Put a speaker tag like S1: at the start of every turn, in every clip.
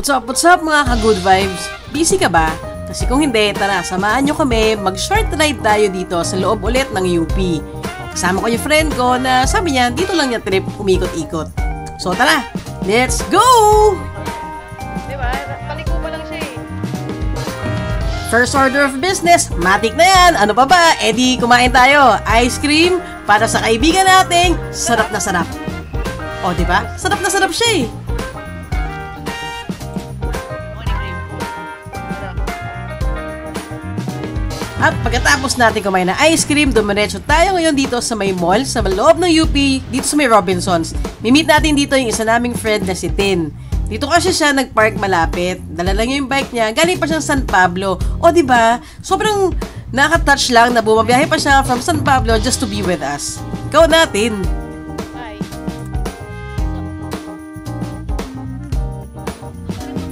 S1: What's up mga ka-good vibes? Busy ka ba? Kasi kung hindi, tara, samahan nyo kami, mag-short ride tayo dito sa loob ulit ng UP. Kasama ko yung friend ko na sabi niya, dito lang niya trip, umikot-ikot. So tara, let's go!
S2: Diba? Paliko pa lang siya eh.
S1: First order of business, matik na yan. Ano pa ba? Eh di kumain tayo. Ice cream para sa kaibigan nating sarap na sarap. O diba? Sarap na sarap siya eh. At pagkatapos natin kumain na ice cream, dumiretso tayo ngayon dito sa may mall, sa loob ng UP, dito sa may Robinsons. Mimit natin dito yung isa naming friend na si Tin. Dito kasi siya nagpark malapit. Dala lang yung bike niya, galing pa siyang San Pablo. O diba, sobrang nakaka-touch lang na bumabiyahe pa siya from San Pablo just to be with us. Ikaw natin.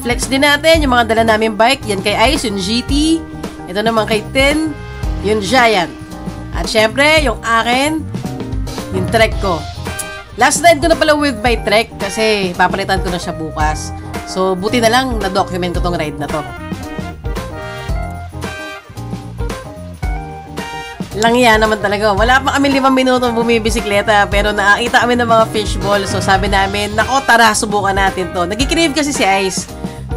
S1: Flex din natin yung mga dala namin bike. Yan kay Ice, yung GT. Ito naman kay Tin, yung Giant. At syempre, yung akin, yung Trek ko. Last ride ko na pala with my Trek kasi papalitan ko na siya bukas. So, buti na lang na-document ko tong ride na to. Lang yan naman talaga. Wala pa kami 5 minuto bumibisikleta pero nakakita kami ng mga fishball. So, sabi namin, nako tara, subukan natin to. Nag-crave kasi si Ice.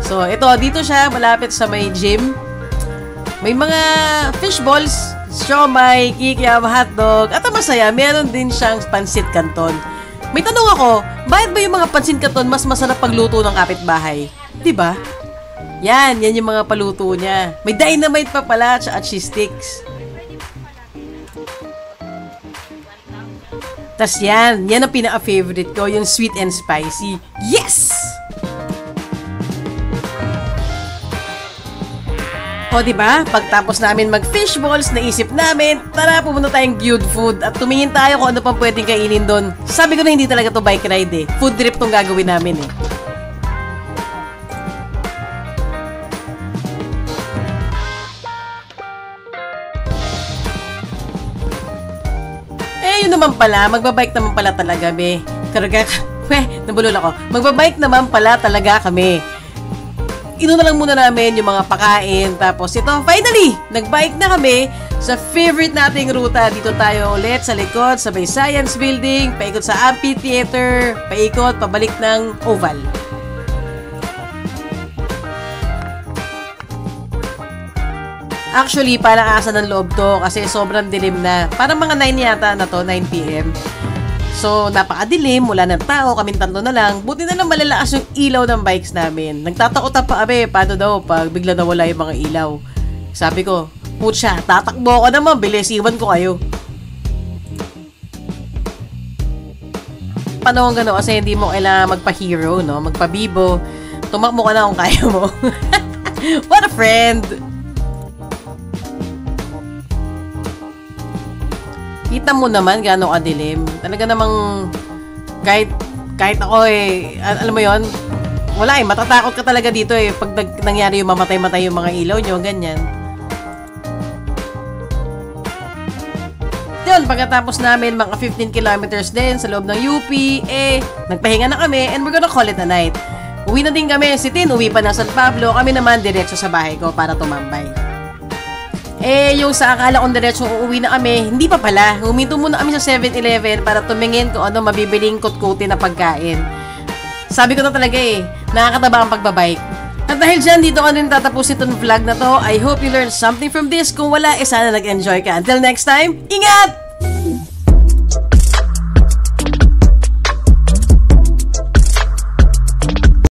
S1: So, ito, dito siya, malapit sa may gym. May mga fishballs, siomai, kikiam, hotdog, at ang masaya, meron din siyang pansit canton. May tanong ako, bakit ba yung mga pansit canton mas masarap pagluto ng kapitbahay? Diba? Yan yung mga paluto niya. May dynamite pa pala at cheese sticks. Tas yan ang pinaka-favorite ko, yung sweet and spicy. Yes! O diba, pagtapos namin mag-fishballs, naisip namin, tara pumunta tayong good food at tumingin tayo kung ano pang pwedeng kainin doon. Sabi ko na hindi talaga to bike ride eh. Food trip tong gagawin namin eh. Eh, yun naman pala, magbabike naman pala talaga kami. Nabulol ako. Magbabike naman pala talaga kami. Inuna lang muna namin yung mga pakain. Tapos ito, finally, nagbike na kami sa favorite nating ruta. Dito tayo ulit sa likod, sa may Science Building, paikot sa Amphitheater, paikot, pabalik ng Oval. Actually, parang asa ng loob to kasi sobrang dilim na. Parang mga 9 yata na to, 9 PM. So, napakadilim, wala ng tao, kaming tatlo na lang. Buti na lang malalakas yung ilaw ng bikes namin. Nagtatakot pa kami, paano daw pag bigla nawala yung mga ilaw. Sabi ko, putya, tatakbo ako naman, bilis, iwan ko kayo. Panahon gano'n kasi hindi mo kailangan magpa-hero, no? Magpa-bibo. Tumakbo ka na kung kaya mo. What a friend! Kita mo naman gaano kadilim. Talaga namang kahit ako eh, alam mo yon, wala eh, matatakot ka talaga dito eh pag nangyari yung mamatay-matay yung mga ilaw nyo, ganyan. Yun, pagkatapos namin mga 15 kilometers din sa loob ng UP, eh, nagpahinga na kami and we're gonna call it a night. Uwi na din kami, si Tin uwi pa na San Pablo, kami naman diretso sa bahay ko para tumambay. Eh, yung sa akala kong diretso uuwi na kami, hindi pa pala. Huminto muna kami sa 7-Eleven para tumingin kung ano mabibiling kutkuti na pagkain. Sabi ko na talaga eh, nakakataba ang pagbabike. At dahil dyan, dito ka rin tatapusin itong vlog na to. I hope you learned something from this. Kung wala, sana nag-enjoy ka. Until next time, ingat!